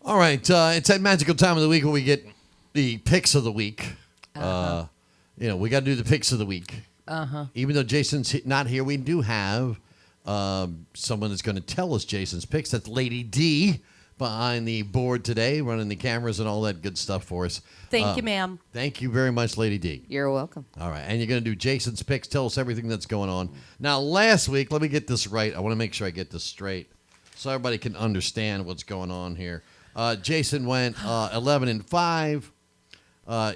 All right, it's that magical time of the week where we get the picks of the week. We got to do the picks of the week. Even though Jason's not here, we do have someone that's going to tell us Jason's picks. That's Lady D behind the board today, running the cameras and all that good stuff for us. Thank you, ma'am. Thank you very much, Lady D. You're welcome. All right, and you're going to do Jason's picks. Tell us everything that's going on. Now, last week, let me get this right. I want to make sure I get this straight so everybody can understand what's going on here. Jason went 11-5.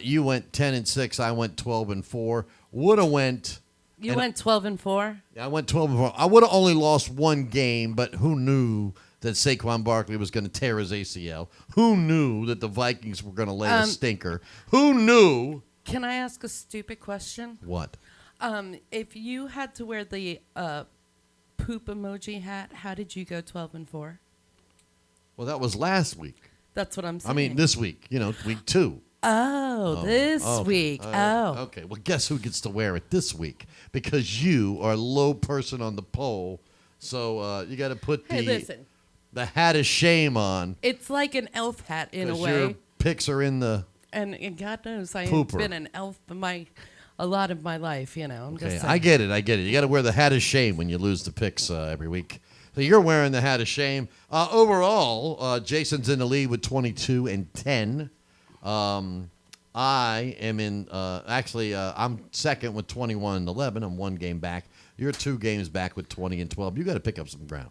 You went 10-6. I went 12-4. Woulda went. You went 12-4. I went 12-4. I would have only lost one game, but who knew that Saquon Barkley was going to tear his ACL? Who knew that the Vikings were going to lay a stinker? Who knew? Can I ask a stupid question? What? If you had to wear the poop emoji hat, how did you go 12-4? Well, that was last week. That's what I'm saying. I mean, this week. Week 2. This week. Okay. Well, guess who gets to wear it this week? Because you are a low person on the poll, so you got to put the hat of shame on. It's like an elf hat in a way. Your picks are in the and God knows I pooper. have been an elf a lot of my life. I'm okay, just I get it. You got to wear the hat of shame when you lose the picks every week. So you're wearing the hat of shame. Overall, Jason's in the lead with 22-10. I am in. I'm second with 21-11. I'm one game back. You're 2 games back with 20-12. You got to pick up some ground.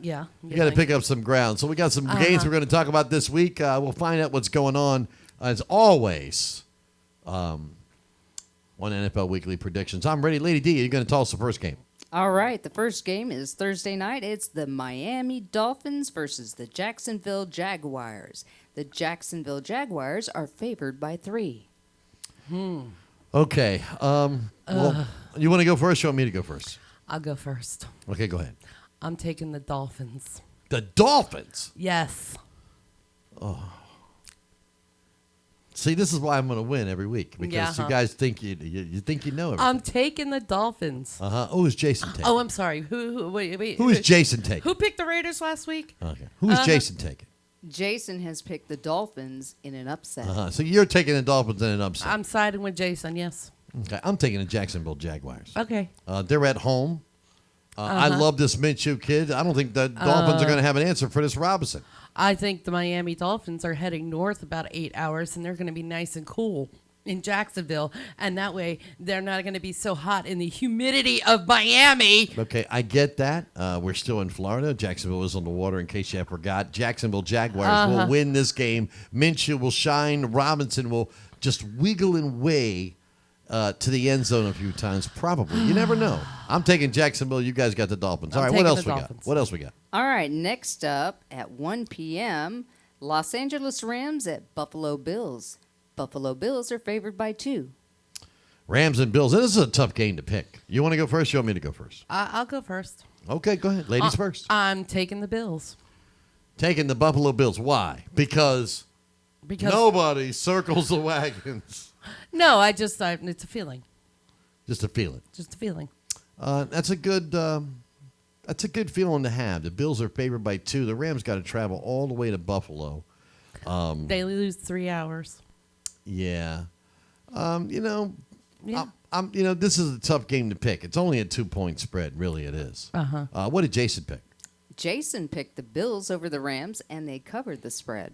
Yeah. You got to pick up some ground. So we got some games we're going to talk about this week. We'll find out what's going on as always. On NFL Weekly Predictions. I'm ready. Lady D, you're going to tell us the first game. All right, the first game is Thursday night. It's the Miami Dolphins versus the Jacksonville Jaguars. The Jacksonville Jaguars are favored by 3. Okay. Well, you want to go first? You want me to go first? I'll go first. Okay, go ahead. I'm taking the Dolphins. The Dolphins? Yes. See, this is why I'm going to win every week because you guys think you think you know everything. I'm taking the Dolphins. Who is Jason taking? Oh, I'm sorry. Wait. Who is Jason taking? Who picked the Raiders last week? Okay. Who is Jason taking? Jason has picked the Dolphins in an upset. So you're taking the Dolphins in an upset. I'm siding with Jason, yes. Okay. I'm taking the Jacksonville Jaguars. Okay. They're at home. I love this Minshew kid. I don't think the Dolphins are going to have an answer for this Robinson. I think the Miami Dolphins are heading north about 8 hours, and they're going to be nice and cool in Jacksonville. And that way, they're not going to be so hot in the humidity of Miami. Okay, I get that. We're still in Florida. Jacksonville is on the water, in case you forgot. Jacksonville Jaguars will win this game. Minshew will shine. Robinson will just wiggle and weigh to the end zone a few times, probably. You never know. I'm taking Jacksonville. You guys got the Dolphins. All right, what else we got? What else we got? All right, next up at 1 p.m., Los Angeles Rams at Buffalo Bills. Buffalo Bills are favored by 2. Rams and Bills. This is a tough game to pick. You want to go first? You want me to go first? I'll go first. Okay, go ahead. Ladies first. I'm taking the Bills. Taking the Buffalo Bills. Why? Because nobody circles the wagons. No, it's a feeling. Just a feeling. Just a feeling. That's a good feeling to have. The Bills are favored by 2. The Rams got to travel all the way to Buffalo. They lose 3 hours. Yeah. Yeah. This is a tough game to pick. It's only a 2-point spread. Really, it is. What did Jason pick? Jason picked the Bills over the Rams, and they covered the spread.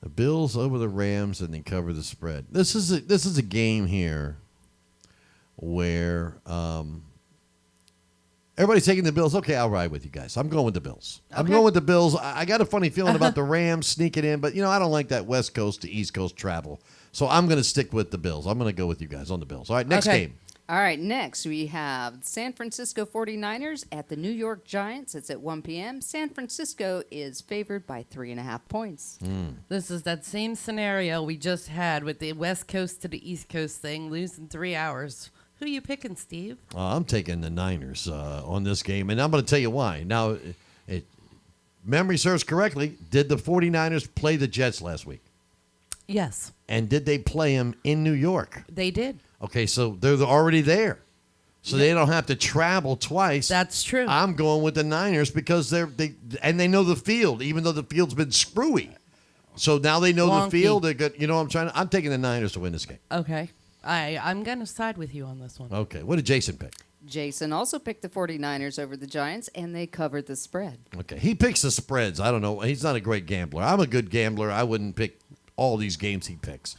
The Bills over the Rams, and they cover the spread. This is a game here where everybody's taking the Bills. Okay, I'll ride with you guys. I'm going with the Bills. Okay. I'm going with the Bills. I got a funny feeling about the Rams sneaking in, but I don't like that West Coast to East Coast travel. So I'm going to stick with the Bills. I'm going to go with you guys on the Bills. All right, next game. All right, next we have San Francisco 49ers at the New York Giants. It's at 1 p.m. San Francisco is favored by 3.5 points. This is that same scenario we just had with the West Coast to the East Coast thing, losing 3 hours. Who are you picking, Steve? I'm taking the Niners on this game, and I'm going to tell you why. Now, memory serves correctly, did the 49ers play the Jets last week? Yes. And did they play them in New York? They did. Okay, so they're already there. so they don't have to travel twice. That's true. I'm going with the Niners because they know the field, even though the field's been screwy. So now they know Wonky. the field. They're good. You know, I'm taking the Niners to win this game. Okay. I'm going to side with you on this one. Okay. What did Jason pick? Jason also picked the 49ers over the Giants, and they covered the spread. Okay. He picks the spreads. I don't know. He's not a great gambler. I'm a good gambler. I wouldn't pick all these games he picks.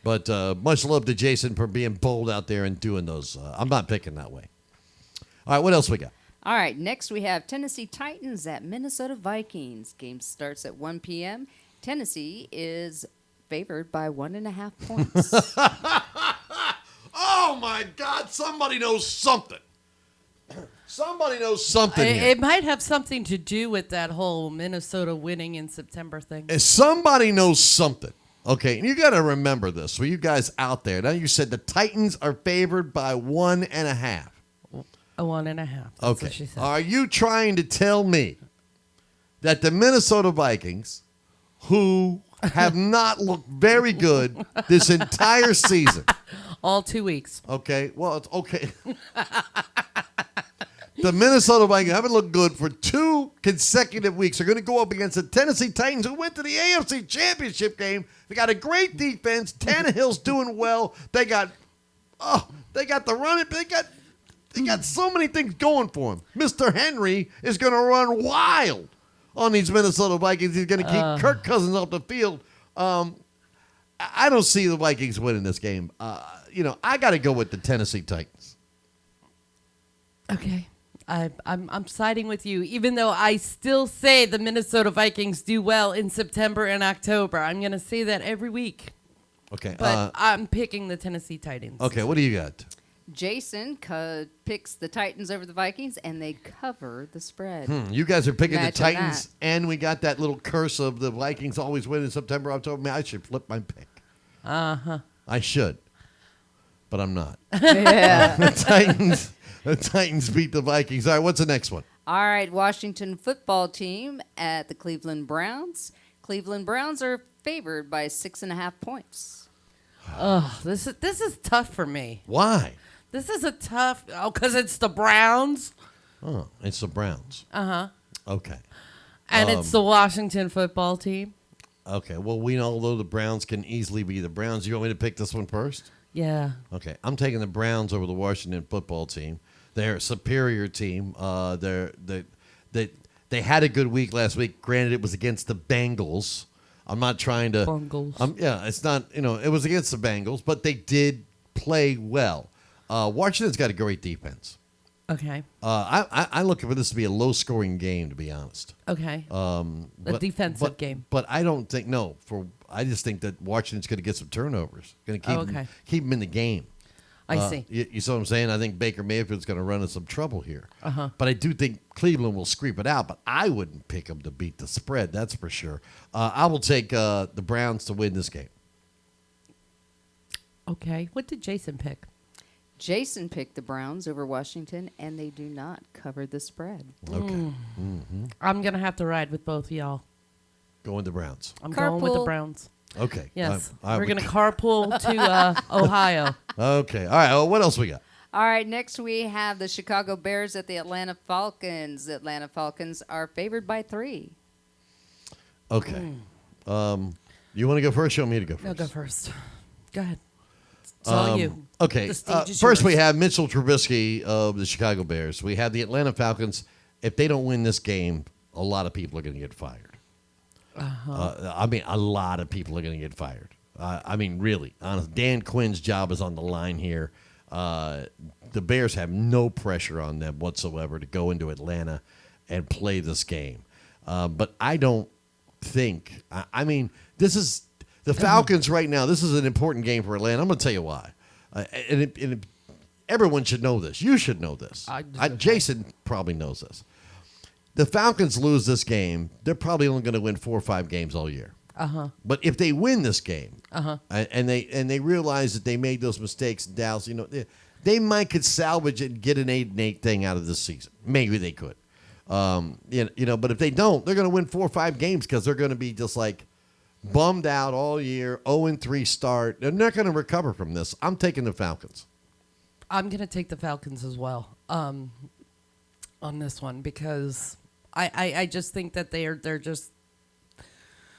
But much love to Jason for being bold out there and doing those. I'm not picking that way. All right. What else we got? All right, next we have Tennessee Titans at Minnesota Vikings. Game starts at 1 p.m. Tennessee is favored by 1.5 points. Oh, my God. Somebody knows something. Somebody knows something here. It might have something to do with that whole Minnesota winning in September thing. Somebody knows something. Okay, and you got to remember this. For you guys out there, now you said the Titans are favored by 1.5. A 1.5. That's Okay. what she said. Are you trying to tell me that the Minnesota Vikings, who have not looked very good this entire season, All 2 weeks. okay, well, it's okay. The Minnesota Vikings haven't looked good for 2 consecutive weeks. They're going to go up against the Tennessee Titans, who went to the AFC Championship game. They got a great defense. Tannehill's doing well. They got the running. They got so many things going for him. Mr. Henry is going to run wild on these Minnesota Vikings. He's going to keep Kirk Cousins off the field. I don't see the Vikings winning this game. I got to go with the Tennessee Titans. Okay. I'm siding with you, even though I still say the Minnesota Vikings do well in September and October. I'm going to say that every week. Okay. But I'm picking the Tennessee Titans. Okay, what do you got? Jason picks the Titans over the Vikings, and they cover the spread. You guys are picking Imagine the Titans, and we got that little curse of the Vikings always win in September, October. Man, I should flip my pick. Uh-huh. I should, but I'm not. Yeah. The Titans beat the Vikings. All right, what's the next one? All right, Washington football team at the Cleveland Browns. Cleveland Browns are favored by 6.5 points. Oh, this is tough for me. Why? This is a tough. Oh, because it's the Browns. Oh, it's the Browns. Uh-huh. Okay. And it's the Washington football team. Okay, well, we know although the Browns can easily be the Browns. You want me to pick this one first? Yeah. Okay, I'm taking the Browns over the Washington football team. They're a superior team. They had a good week last week. Granted, it was against the Bengals. I'm not trying to. Bengals. Yeah, it's not. It was against the Bengals, but they did play well. Washington's got a great defense. Okay. I look for this to be a low-scoring game, to be honest. Okay. A defensive game. But I don't think I just think that Washington's going to get some turnovers. Going to keep them in the game. I see. You see what I'm saying? I think Baker Mayfield's going to run into some trouble here. But I do think Cleveland will scrape it out, but I wouldn't pick them to beat the spread, that's for sure. I will take the Browns to win this game. Okay. What did Jason pick? Jason picked the Browns over Washington, and they do not cover the spread. Okay. I'm going to have to ride with both of y'all. Go with the Browns. I'm going with the Carpool. Browns. Okay. Yes. I We're would- going to carpool to Ohio. Okay. All right. Well, what else we got? All right, next we have the Chicago Bears at the Atlanta Falcons. The Atlanta Falcons are favored by 3. Okay. You want to go first? You want me to go first? No, go first. Go ahead. It's all you. Okay. The stage is First, yours. we have Mitchell Trubisky of the Chicago Bears. We have the Atlanta Falcons. If they don't win this game, a lot of people are going to get fired. I mean, a lot of people are going to get fired. I mean, really. Honest. Dan Quinn's job is on the line here. The Bears have no pressure on them whatsoever to go into Atlanta and play this game. But I don't think – I mean, this is – the Falcons right now, this is an important game for Atlanta. I'm going to tell you why. Everyone should know this. You should know this. Jason probably knows this. The Falcons lose this game, they're probably only going to win 4 or 5 games all year. But if they win this game, and they realize that they made those mistakes in Dallas, they might could salvage it and get an 8-8 thing out of this season. Maybe they could. But if they don't, they're going to win 4 or 5 games because they're going to be just like bummed out all year, 0-3 start. They're not going to recover from this. I'm taking the Falcons. I'm going to take the Falcons as well on this one because I just think that they're just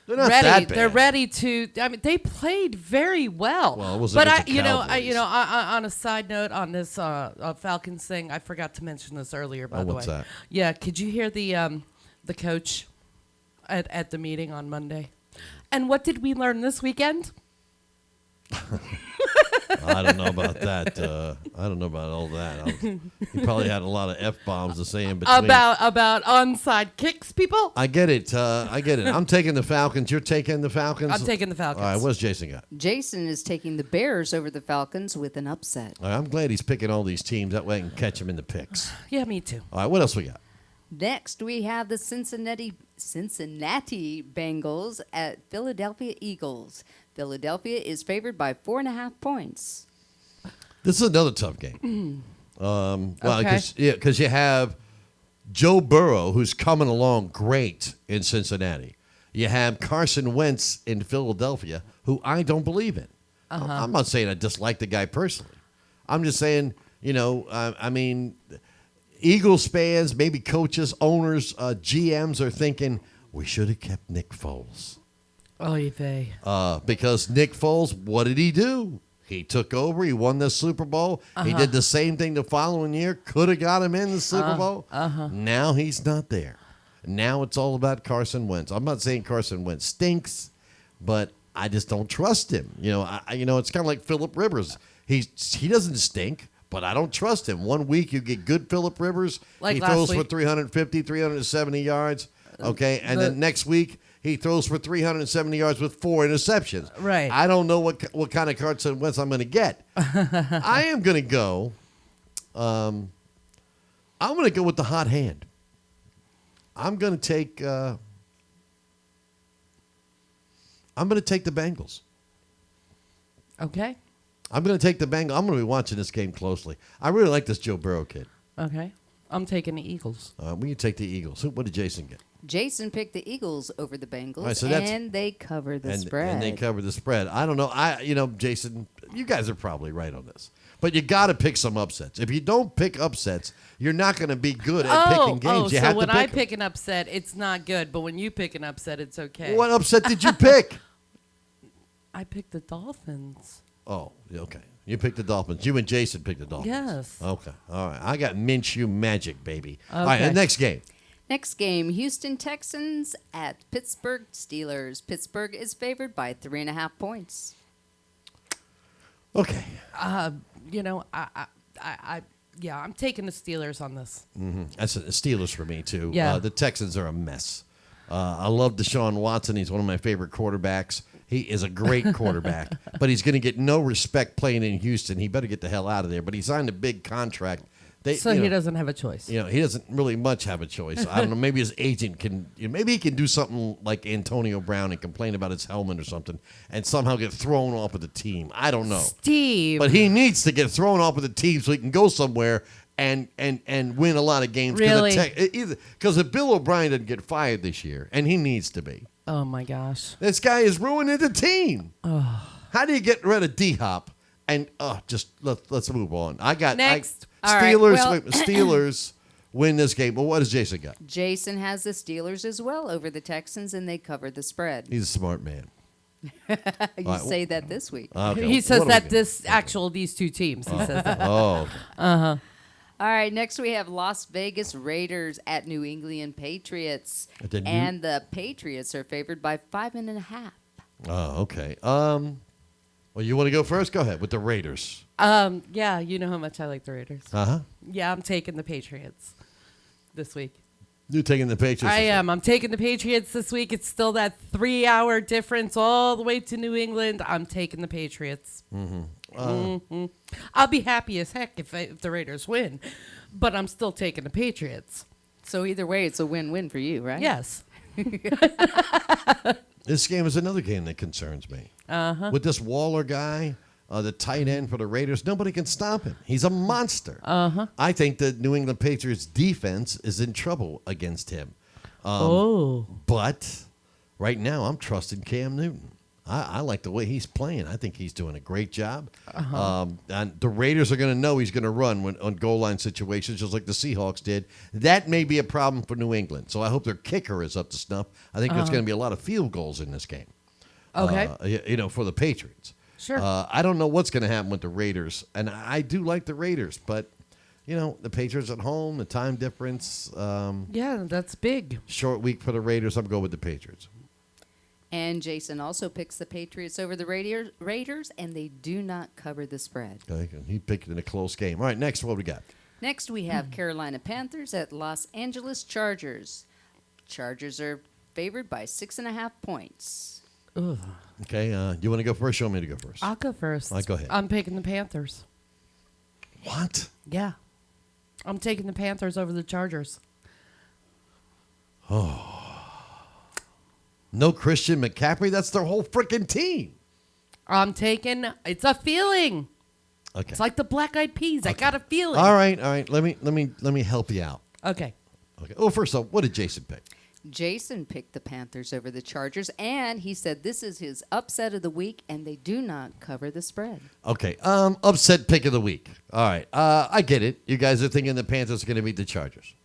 They're not ready. that bad. They're ready to. I mean, they played very well. Well, it was but against the Cowboys. on a side note on this Falcons thing, I forgot to mention this earlier. By the what's way, that? Yeah, could you hear the coach at the meeting on Monday? And what did we learn this weekend? I don't know about that. I don't know about all that. He probably had a lot of F-bombs to say in between. About onside kicks, people. I get it. I'm taking the Falcons. You're taking the Falcons? I'm taking the Falcons. All right, what's Jason got? Jason is taking the Bears over the Falcons with an upset. All right, I'm glad he's picking all these teams. That way I can catch him in the picks. Yeah, me too. All right, what else we got? Next, we have the Cincinnati Bengals at Philadelphia Eagles. Philadelphia is favored by 4.5 points. This is another tough game. Okay. Because you have Joe Burrow, who's coming along great in Cincinnati. You have Carson Wentz in Philadelphia, who I don't believe in. I'm not saying I dislike the guy personally. I'm just saying, Eagles fans, maybe coaches, owners, GMs are thinking, we should have kept Nick Foles. Oy vey. Because Nick Foles, what did he do? He took over. He won the Super Bowl. He did the same thing the following year. Could have got him in the Super Bowl. Now he's not there. Now it's all about Carson Wentz. I'm not saying Carson Wentz stinks, but I just don't trust him. It's kind of like Phillip Rivers. He doesn't stink, but I don't trust him. One week you get good Phillip Rivers. Like he last throws for week. 350, 370 yards. Okay, and then next week he throws for 370 yards with 4 interceptions. Right. I don't know what kind of Carson Wentz I'm going to get. I am going to go. I'm going to go with the hot hand. I'm going to take. I'm going to take the Bengals. Okay. I'm going to take the Bengals. I'm going to be watching this game closely. I really like this Joe Burrow kid. Okay. I'm taking the Eagles. We can take the Eagles. What did Jason get? Jason picked the Eagles over the Bengals, Right, so and they cover the spread. And they cover the spread. I don't know. Jason, you guys are probably right on this. But you got to pick some upsets. If you don't pick upsets, you're not going to be good at picking games. You so have when to pick I 'em. pick an upset, it's not good. But when you pick an upset, it's okay. What upset did you pick? I picked the Dolphins. Oh, okay. You picked the Dolphins. You and Jason picked the Dolphins. Yes. Okay. All right. I got Minshew magic, baby. All right. Okay. The next game. Next game, Houston Texans at Pittsburgh Steelers. Pittsburgh is favored by 3.5 points. Okay. I'm taking the Steelers on this. That's the Steelers for me, too. Yeah. The Texans are a mess. I love Deshaun Watson. He's one of my favorite quarterbacks. He is a great quarterback, but he's going to get no respect playing in Houston. He better get the hell out of there. But he signed a big contract. He doesn't have a choice. he doesn't really much have a choice. I don't know. Maybe his agent can. Maybe he can do something like Antonio Brown and complain about his helmet or something, and somehow get thrown off of the team. I don't know. Steve. But he needs to get thrown off of the team so he can go somewhere and win a lot of games. Really? Because if Bill O'Brien doesn't get fired this year, and he needs to be, Oh, my gosh. this guy is ruining the team. How do you get rid of D-Hop? And let's move on. Next. All right, Steelers. well- Steelers win this game. Well, what does Jason got? Jason has the Steelers as well over the Texans, and they cover the spread. He's a smart man. You say that this week. Okay, He says what are that we these two teams. He says that. Oh, okay. All right, next we have Las Vegas Raiders at New England Patriots. At the New- And the Patriots are favored by 5.5. Oh, okay. Well, you want to go first? Go ahead with the Raiders. Yeah, you know how much I like the Raiders. Uh-huh. Yeah, I'm taking the Patriots this week. You're taking the Patriots. I am. I'm taking the Patriots this week. It's still that 3-hour difference all the way to New England. I'm taking the Patriots. I'll be happy as heck if the Raiders win, but I'm still taking the Patriots. So either way, it's a win-win for you, right? Yes. This game is another game that concerns me. With this Waller guy, the tight end for the Raiders, nobody can stop him. He's a monster. I think the New England Patriots defense is in trouble against him. But right now, I'm trusting Cam Newton. I like the way he's playing. I think he's doing a great job. And the Raiders are going to know he's going to run on goal line situations, just like the Seahawks did. That may be a problem for New England. So I hope their kicker is up to snuff. I think there's going to be a lot of field goals in this game. Okay. For the Patriots. Sure. I don't know what's going to happen with the Raiders, and I do like the Raiders, but the Patriots at home, the time difference. Yeah, that's big. Short week for the Raiders. I'm going with the Patriots. And Jason also picks the Patriots over the Raiders, and they do not cover the spread. Okay, he picked it in a close game. All right, next, what we got? Next, we have Carolina Panthers at Los Angeles Chargers. Chargers are favored by 6.5 points. Ugh. Okay, you want to go first? You want me to go first? I'll go first. All right, go ahead. I'm picking the Panthers. What? Yeah. I'm taking the Panthers over the Chargers. No Christian McCaffrey? That's their whole freaking team. It's a feeling. Okay. It's like the Black Eyed Peas. I got a feeling. All right. Let me help you out. Okay. Well, first off, what did Jason pick? Jason picked the Panthers over the Chargers, and he said this is his upset of the week, and they do not cover the spread. Okay. Upset pick of the week. All right. I get it. You guys are thinking the Panthers are going to beat the Chargers.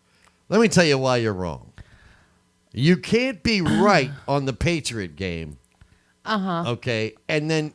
Let me tell you why you're wrong. You can't be right on the Patriot game. Okay, and then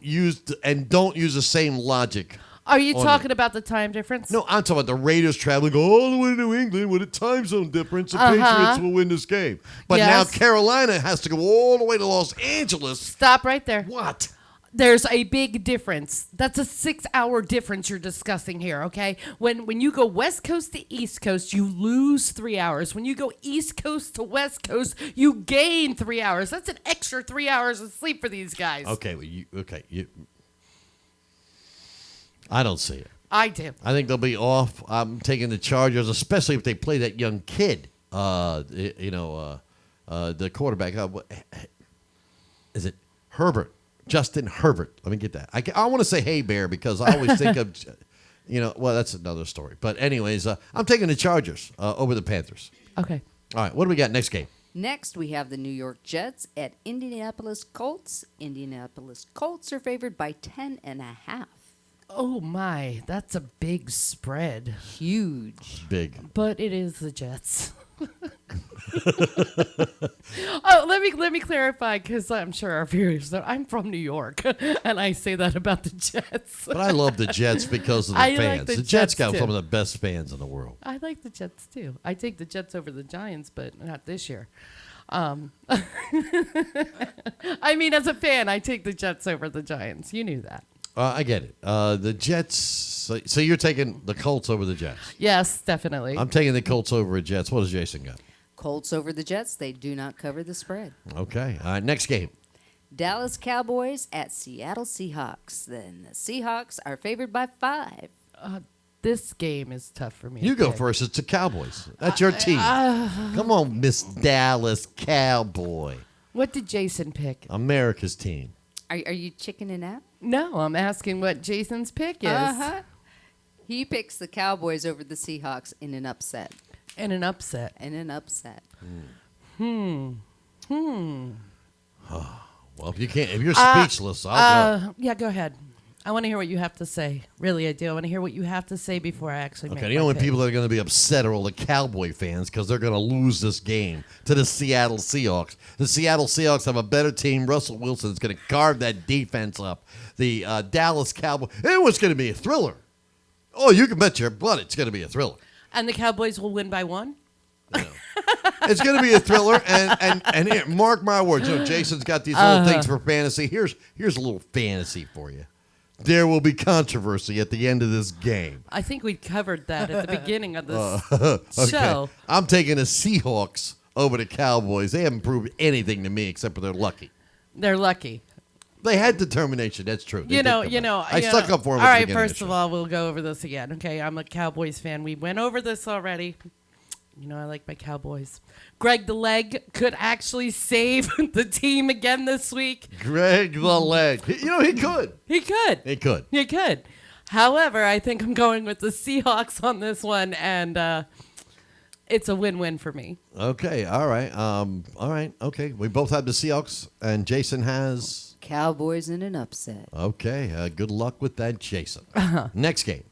don't use the same logic. Are you talking about the time difference? No, I'm talking about the Raiders traveling all the way to New England with a time zone difference. The Patriots will win this game. But now Carolina has to go all the way to Los Angeles. Stop right there. What? There's a big difference. That's a 6-hour difference you're discussing here, okay? When you go West Coast to East Coast, you lose 3 hours. When you go East Coast to West Coast, you gain 3 hours. That's an extra 3 hours of sleep for these guys. Okay, I don't see it. I do. I think they'll be off. I'm taking the Chargers, especially if they play that young kid. The quarterback. Is it Herbert? Justin Herbert. Let me get that. I want to say Hey Bear because I always think of, that's another story. But anyways, I'm taking the Chargers over the Panthers. Okay. All right, what do we got next game? Next, we have the New York Jets at Indianapolis Colts. Indianapolis Colts are favored by 10.5. Oh, my. That's a big spread. Huge. Big. But it is the Jets. Let me clarify because I'm sure our viewers know I'm from New York and I say that about the Jets. But I love the Jets because of the fans. Like the Jets got too. some of the best fans in the world. I like the Jets too. I take the Jets over the Giants, but not this year. I mean, as a fan, I take the Jets over the Giants. You knew that. I get it. The Jets. So you're taking the Colts over the Jets. Yes, definitely. I'm taking the Colts over the Jets. What does Jason got? Colts over the Jets. They do not cover the spread. Okay. All right, next game. Dallas Cowboys at Seattle Seahawks. Then the Seahawks are favored by 5. This game is tough for me. You go first. It's the Cowboys. That's your team. Come on, Miss Dallas Cowboy. What did Jason pick? America's team. Are you chickening out? No, I'm asking what Jason's pick is. He picks the Cowboys over the Seahawks in an upset. And an upset. Well, if you're speechless, I'll go. Yeah, go ahead. I want to hear what you have to say. Really, I do. I want to hear what you have to say before I actually make Okay, my the only pick. people that are going to be upset are all the Cowboy fans because they're going to lose this game to the Seattle Seahawks. The Seattle Seahawks have a better team. Russell Wilson is going to carve that defense up. The Dallas Cowboys, it was going to be a thriller. Oh, you can bet your butt it's going to be a thriller. And the Cowboys will win by 1? It's going to be a thriller, and here, mark my words. Jason's got these little things for fantasy. Here's a little fantasy for you. There will be controversy at the end of this game. I think we covered that at the beginning of this show. I'm taking the Seahawks over the Cowboys. They haven't proved anything to me except for they're lucky. They're lucky. They had determination. That's true. I stuck up for them. All right, first of all, we'll go over this again. Okay, I'm a Cowboys fan. We went over this already. I like my Cowboys. Greg the Leg could actually save the team again this week. Greg the Leg. He could. He could. He could. He could. However, I think I'm going with the Seahawks on this one, and it's a win-win for me. Okay. All right. Okay. We both have the Seahawks, and Jason has Cowboys in an upset. Okay, good luck with that, Jason. Next game.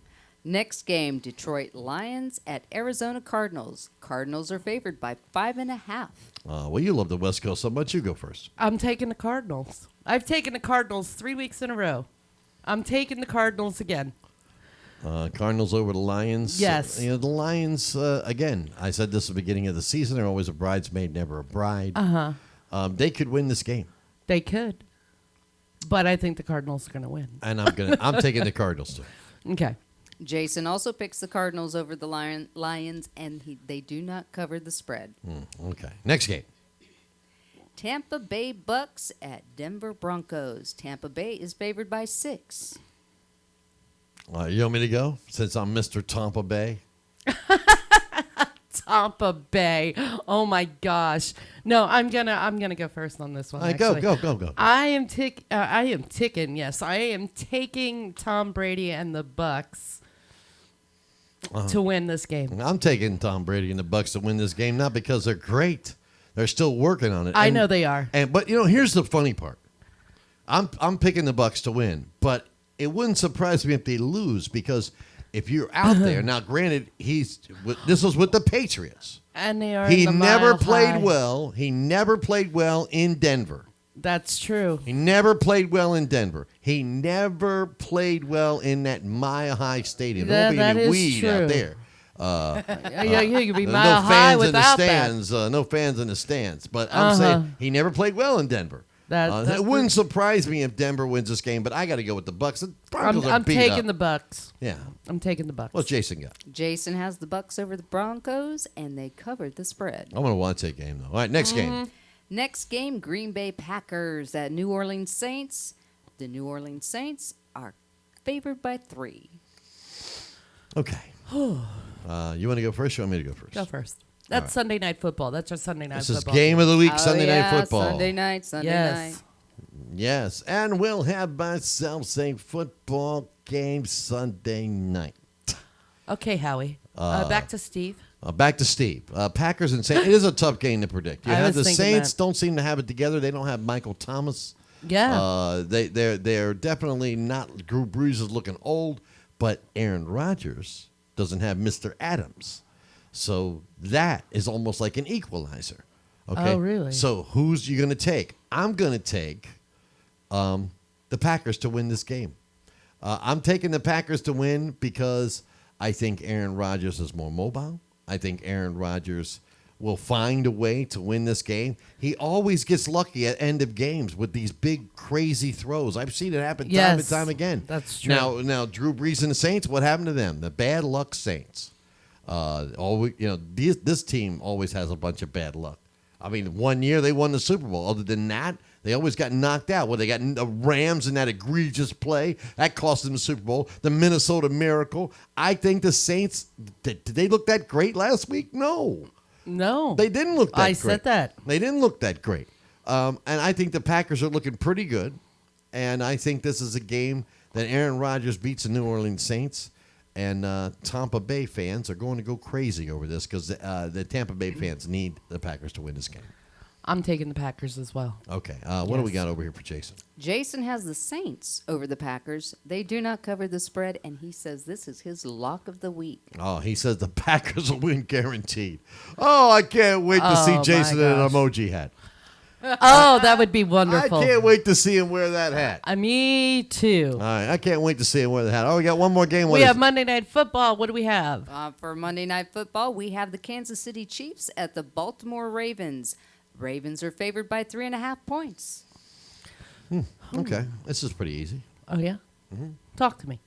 Next game, Detroit Lions at Arizona Cardinals. Cardinals are favored by 5.5. Well, you love the West Coast so much. You go first. I'm taking the Cardinals. I've taken the Cardinals 3 weeks in a row. I'm taking the Cardinals again. Cardinals over the Lions. Yes. The Lions, again, I said this at the beginning of the season. They're always a bridesmaid, never a bride. They could win this game. They could. But I think the Cardinals are going to win. And I'm taking the Cardinals, too. Okay. Jason also picks the Cardinals over the Lions, and they do not cover the spread. Okay. Next game. Tampa Bay Bucks at Denver Broncos. Tampa Bay is favored by 6. You want me to go since I'm Mr. Tampa Bay? Tampa Bay. Oh my gosh. No, I'm gonna go first on this one. All right, go. I am ticking. Yes, I am taking Tom Brady and the Bucks to win this game. I'm taking Tom Brady and the Bucks to win this game, not because they're great. They're still working on it. I know they are. But here's the funny part. I'm picking the Bucks to win, but it wouldn't surprise me if they lose because if you're out there now, granted, this was with the Patriots, And they are. he in the never mile played high. well. He never played well in Denver. That's true. He never played well in Denver. He never played well in that Mile High Stadium. There won't be That any is weed true. out there. Yeah, you could be There's mile no high fans in the without that. stands. No fans in the stands. But I'm saying he never played well in Denver. It wouldn't surprise me if Denver wins this game, but I got to go with the Bucks. The Broncos are I'm beat taking up. the Bucks. Yeah. I'm taking the Bucks. What's Jason got? Jason has the Bucks over the Broncos, and they covered the spread. I'm going to watch that game, though. All right, next game. Next game, Green Bay Packers at New Orleans Saints. The New Orleans Saints are favored by 3. Okay. You want to go first or you want me to go first? Go first. That's right. Sunday Night Football. That's our Sunday Night This is Football. game of the week, Oh, Sunday yeah, Night Football. Sunday night. Yes. Yes, and we'll have myself a football game Sunday night. Okay, Howie. Back to Steve. Back to Steve. Packers and Saints. It is a tough game to predict. You I have was the thinking Saints that. don't seem to have it together. They don't have Michael Thomas. Yeah. They're definitely not. Drew Brees is looking old, but Aaron Rodgers doesn't have Mr. Adams. So that is almost like an equalizer. Okay. Oh, really? So who's you going to take? I'm going to take the Packers to win this game. I'm taking the Packers to win because I think Aaron Rodgers is more mobile. I think Aaron Rodgers will find a way to win this game. He always gets lucky at end of games with these big, crazy throws. I've seen it happen time and Yes, time again. that's true. Now, Drew Brees and the Saints, what happened to them? The bad luck Saints. This team always has a bunch of bad luck. I mean, one year they won the Super Bowl. Other than that, they always got knocked out. Well, they got the Rams in that egregious play. That cost them the Super Bowl. The Minnesota Miracle. I think the Saints, did they look that great last week? No. No. They didn't look that great. I said that. They didn't look that great. And I think the Packers are looking pretty good. And I think this is a game that Aaron Rodgers beats the New Orleans Saints. And Tampa Bay fans are going to go crazy over this because the Tampa Bay fans need the Packers to win this game. I'm taking the Packers as well. Okay. What do we got over here for Jason? Jason has the Saints over the Packers. They do not cover the spread, and he says this is his lock of the week. Oh, he says the Packers will win guaranteed. Oh, I can't wait to see Oh, Jason my in an gosh. emoji hat. Oh, that would be I wonderful. can't wait to see him wear that hat. Me too. All right, I can't wait to see him wear the hat. Oh, we got one more game. What We is have it? Monday Night Football. What do we have? For Monday Night Football, we have the Kansas City Chiefs at the Baltimore Ravens. Ravens are favored by 3.5 points. Okay, this is pretty easy. Oh, yeah? Talk to me.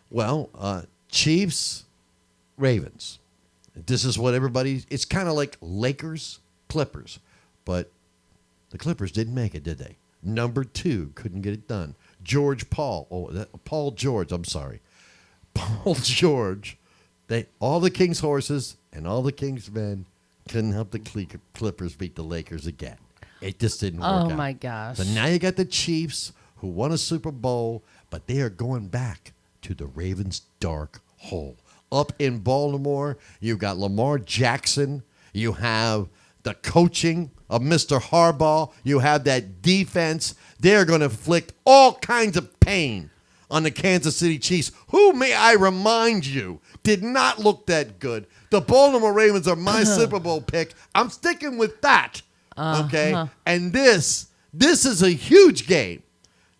Well, Chiefs, Ravens. This is what everybody. It's kind of like Lakers, Clippers, but the Clippers didn't make it, did they? Number 2 couldn't get it done. Paul George. I'm sorry, Paul George. All the King's horses and all the King's men couldn't help the Clippers beat the Lakers again. It just didn't work out. Oh, my gosh. So now you got the Chiefs who won a Super Bowl, but they are going back to the Ravens' dark hole. Up in Baltimore, you've got Lamar Jackson. You have the coaching of Mr. Harbaugh. You have that defense. They're going to inflict all kinds of pain on the Kansas City Chiefs, who, may I remind you, did not look that good. The Baltimore Ravens are my Super Bowl pick. I'm sticking with that. Okay? And this is a huge game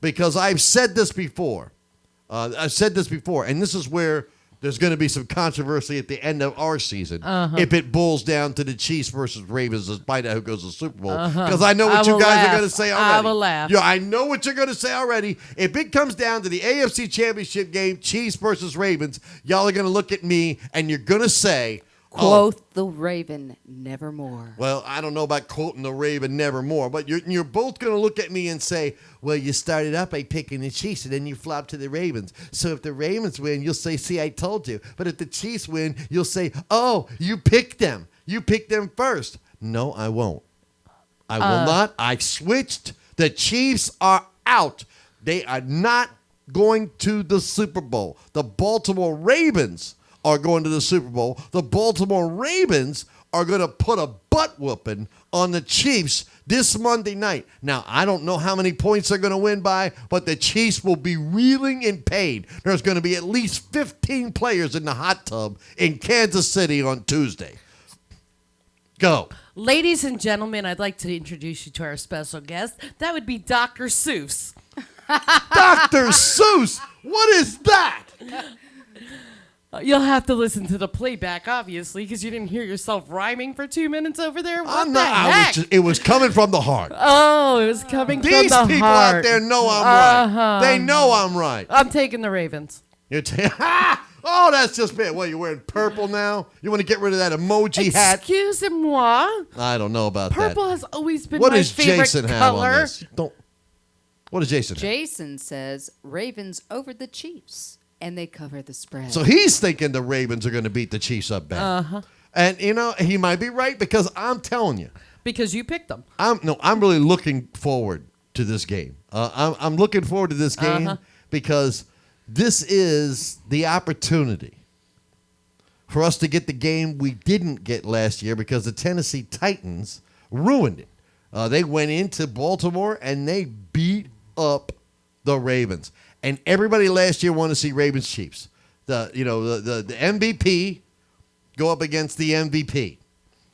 because I've said this before. And this is where there's going to be some controversy at the end of our season if it boils down to the Chiefs versus Ravens, despite who goes to the Super Bowl. Because I know what you guys are going to say already. I will laugh. Yeah, I know what you're going to say already. If it comes down to the AFC Championship game, Chiefs versus Ravens, y'all are going to look at me and you're going to say, Quote the Raven nevermore. well, I don't know about quoting the Raven nevermore, but you're both going to look at me and say, well, you started out by picking the Chiefs and then you flopped to the Ravens. So if the Ravens win, you'll say, see, I told you. But if the Chiefs win, you'll say, oh, you picked them. You picked them first. No, I won't. I will not. I switched. The Chiefs are out. They are not going to the Super Bowl. The Baltimore Ravens are going to the Super Bowl. The Baltimore Ravens are going to put a butt whooping on the Chiefs this Monday night. Now, I don't know how many points they're going to win by, but the Chiefs will be reeling in pain. There's going to be at least 15 players in the hot tub in Kansas City on Tuesday. Go. Ladies and gentlemen, I'd like to introduce you to our special guest. That would be Dr. Seuss. Dr. Seuss, what is that? You'll have to listen to the playback, obviously, because you didn't hear yourself rhyming for 2 minutes over there. What the heck? It was coming from the heart. Oh, it was coming from the These heart. people out there know I'm right. They know I'm right. I'm taking the Ravens. You're oh, that's just bad. What, you're wearing purple now? You want to get rid of that emoji hat? Excuse-moi. I don't know about that. Purple has always been What my does favorite Jason have on color. this? What does Jason have? Jason says Ravens over the Chiefs, and they cover the spread. So he's thinking the Ravens are going to beat the Chiefs up bad. And, he might be right because I'm telling you. Because you picked them. I'm really looking forward to this game. I'm looking forward to this game because this is the opportunity for us to get the game we didn't get last year because the Tennessee Titans ruined it. They went into Baltimore and they beat up the Ravens. And everybody last year wanted to see Ravens Chiefs. The MVP go up against the MVP.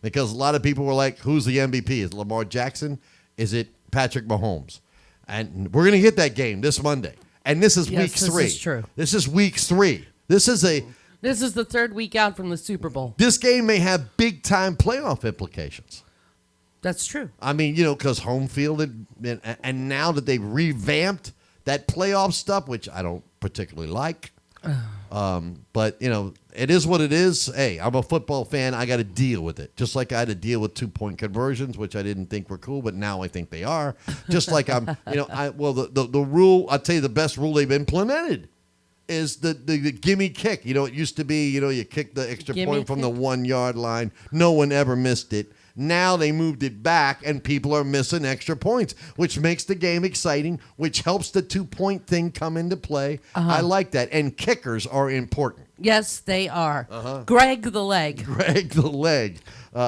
Because a lot of people were like, who's the MVP? Is it Lamar Jackson? Is it Patrick Mahomes? And we're going to get that game this Monday. And this is week 3. This is true. This is week 3. This is the third week out from the Super Bowl. This game may have big-time playoff implications. That's true. I mean, because home field and now that they've revamped that playoff stuff, which I don't particularly like. But, it is what it is. Hey, I'm a football fan. I got to deal with it. Just like I had to deal with 2-point conversions, which I didn't think were cool, but now I think they are. Just like the rule, I'll tell you the best rule they've implemented is the gimme kick. It used to be, you kick the extra point from the 1 yard line. No one ever missed it. Now they moved it back, and people are missing extra points, which makes the game exciting, which helps the 2-point thing come into play. I like that. And kickers are important. Yes, they are. Greg the Leg. Greg the Leg.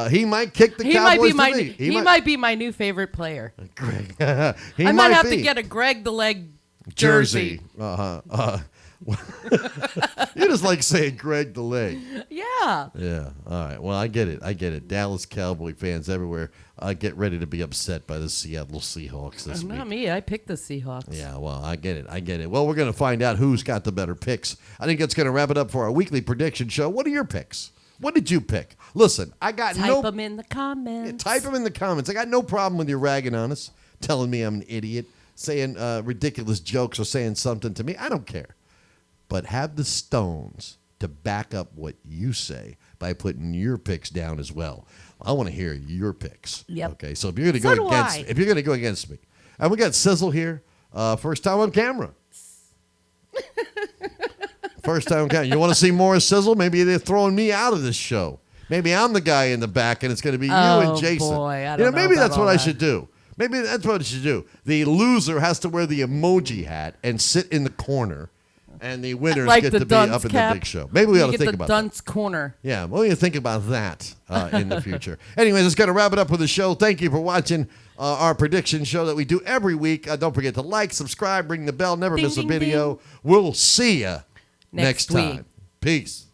He might kick the Cowboys to me. He might be my new favorite player. Greg. I might have to get a Greg the Leg jersey. You just like saying Greg the Leg. Yeah. Yeah. All right. Well, I get it. Dallas Cowboy fans everywhere get ready to be upset by the Seattle Seahawks this week. Not me. I picked the Seahawks. Yeah. Well, I get it. Well, we're going to find out who's got the better picks. I think that's going to wrap it up for our weekly prediction show. What are your picks? What did you pick? Listen, I got Type them in the comments. Type them in the comments. I got no problem with you ragging on us, telling me I'm an idiot, saying ridiculous jokes or saying something to me. I don't care. But have the stones to back up what you say by putting your picks down as well. I want to hear your picks. Yep. Okay, so if you're going to go against me, and we got Sizzle here, first time on camera. First time on camera. You want to see more Sizzle? Maybe they're throwing me out of this show. Maybe I'm the guy in the back, and it's going to be you and Jason. Boy, I don't know maybe about that's what all I that. should do. Maybe that's what I should do. The loser has to wear the emoji hat and sit in the corner. And the winners Like get the to be dunce up in cap. the big show. Maybe we ought to get think the about dunce corner. that. Yeah, we need to think about that in the future. Anyways, it's going to wrap it up with the show. Thank you for watching our prediction show that we do every week. Don't forget to like, subscribe, ring the bell, never Ding, miss a ding, video. ding. We'll see you next Next week. time. Peace.